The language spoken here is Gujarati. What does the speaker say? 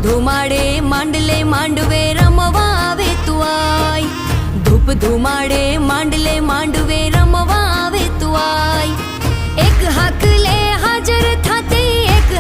ધુમાડે માંડલે માંડવે રમવા આવે તું આય. ધૂપ ધુમાડે માંડલે માંડવે